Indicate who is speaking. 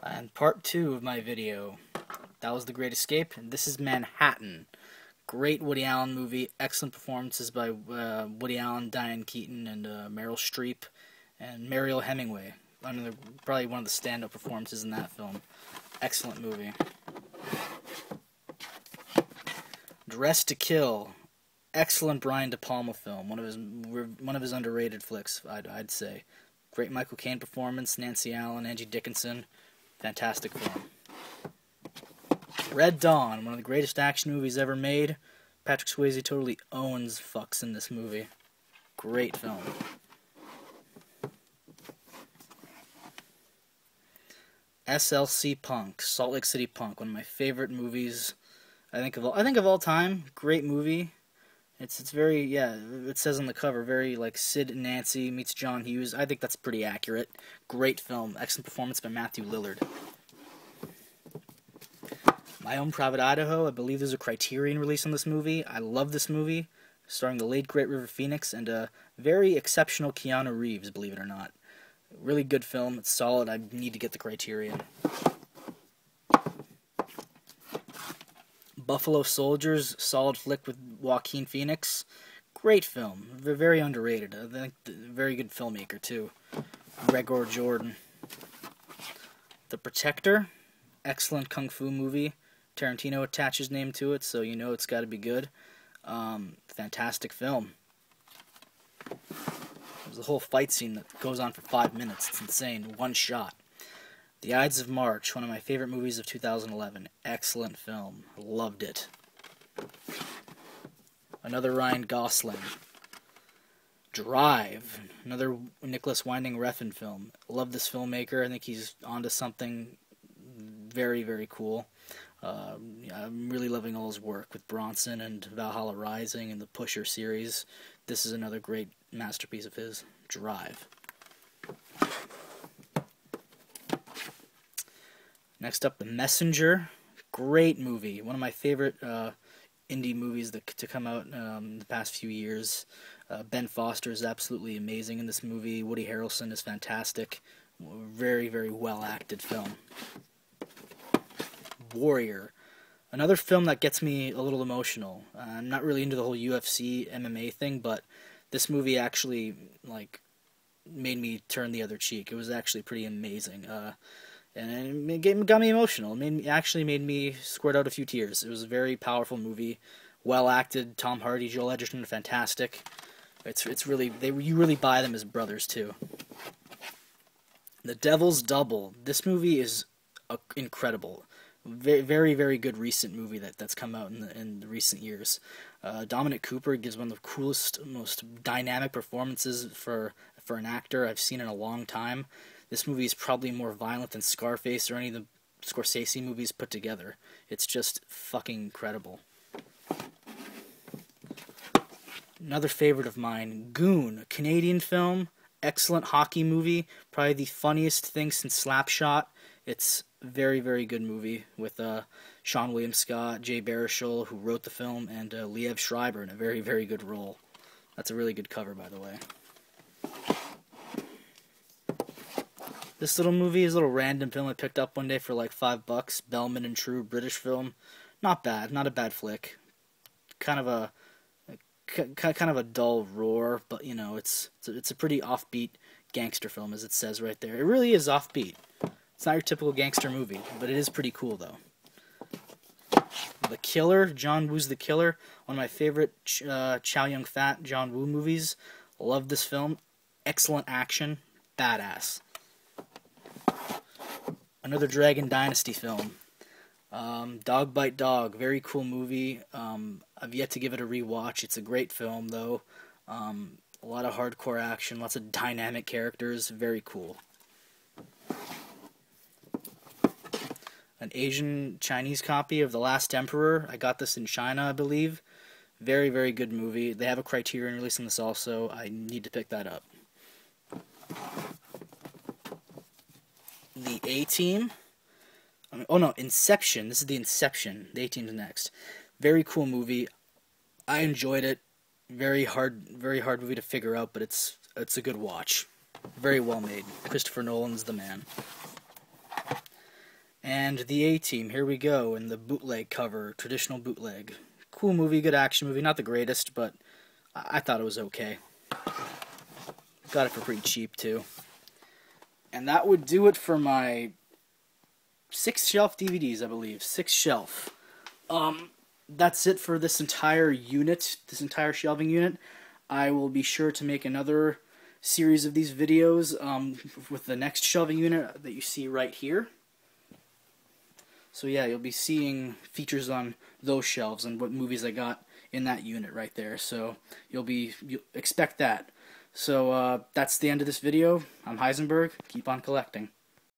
Speaker 1: And part 2 of my video. That was The Great Escape, and this is Manhattan. Great Woody Allen movie, excellent performances by Woody Allen, Diane Keaton, and Meryl Streep, and Mariel Hemingway. Probably one of the stand-up performances in that film. Excellent movie. Dressed to Kill, excellent Brian De Palma film. One of his underrated flicks, I'd say. Great Michael Caine performance, Nancy Allen, Angie Dickinson, fantastic film. Red Dawn, one of the greatest action movies ever made. Patrick Swayze totally owns fucks in this movie. Great film. SLC Punk, Salt Lake City Punk, one of my favorite movies. I think of all time. Great movie. It's very, yeah, it says on the cover, very like Sid and Nancy meets John Hughes. I think that's pretty accurate. Great film. Excellent performance by Matthew Lillard. My Own Private Idaho, I believe there's a Criterion release on this movie. I love this movie, starring the late great River Phoenix and a very exceptional Keanu Reeves, believe it or not. Really good film, it's solid, I need to get the Criterion. Buffalo Soldiers, solid flick with Joaquin Phoenix. Great film, very underrated. I think very good filmmaker too. Gregor Jordan. The Protector, excellent kung fu movie. Tarantino attached his name to it, so you know it's got to be good. Fantastic film. There's a whole fight scene that goes on for 5 minutes. It's insane. One shot. The Ides of March, one of my favorite movies of 2011. Excellent film. Loved it. Another Ryan Gosling. Drive, another Nicholas Winding Refn film. Love this filmmaker. I think he's onto something very, very cool. I'm really loving all his work with Bronson and Valhalla Rising and the Pusher series. This is another great masterpiece of his. Drive. Next up, The Messenger. Great movie. One of my favorite indie movies to come out in the past few years. Ben Foster is absolutely amazing in this movie. Woody Harrelson is fantastic. Very, very well acted film. Warrior. Another film that gets me a little emotional. I'm not really into the whole UFC, MMA thing, but this movie actually made me turn the other cheek. It was actually pretty amazing. And it got me emotional. It actually made me squirt out a few tears. It was a very powerful movie. Well acted. Tom Hardy, Joel Edgerton are fantastic. It's really, you really buy them as brothers too. The Devil's Double. This movie is incredible. Very, very, very good recent movie that's come out in the recent years. Dominic Cooper gives one of the coolest, most dynamic performances for an actor I've seen in a long time. This movie is probably more violent than Scarface or any of the Scorsese movies put together. It's just fucking incredible. Another favorite of mine, Goon, a Canadian film, excellent hockey movie, probably the funniest thing since Slapshot. It's a very, very good movie with Sean William Scott, Jay Baruchel, who wrote the film, and Liev Schreiber in a very, very good role. That's a really good cover, by the way. This little movie is a little random film I picked up one day for like $5. Bellman and True, British film. Not bad, not a bad flick. Kind of a dull roar, but you know, it's a pretty offbeat gangster film, as it says right there. It really is offbeat. It's not your typical gangster movie, but it is pretty cool though. The Killer, John Woo's The Killer, one of my favorite Chow Yun-fat John Woo movies. Love this film. Excellent action, badass. Another Dragon Dynasty film. Dog Bite Dog, very cool movie. I've yet to give it a rewatch. It's a great film, though. A lot of hardcore action, lots of dynamic characters, very cool. An Asian Chinese copy of The Last Emperor. I got this in China, I believe. Very, very good movie. They have a Criterion release on this also. I need to pick that up. The A-Team. Oh no, Inception. This is the Inception. The A-Team's next. Very cool movie. I enjoyed it. Very hard movie to figure out, but it's a good watch. Very well made. Christopher Nolan's the man. And The A-Team, here we go, in the bootleg cover, traditional bootleg. Cool movie, good action movie, not the greatest, but I thought it was okay. Got it for pretty cheap, too. And that would do it for my 6th shelf DVDs, I believe. 6th shelf. That's it for this entire unit, this entire shelving unit. I will be sure to make another series of these videos with the next shelving unit that you see right here. So yeah, you'll be seeing features on those shelves and what movies I got in that unit right there. So you'll expect that. So that's the end of this video. I'm Heisenberg. Keep on collecting.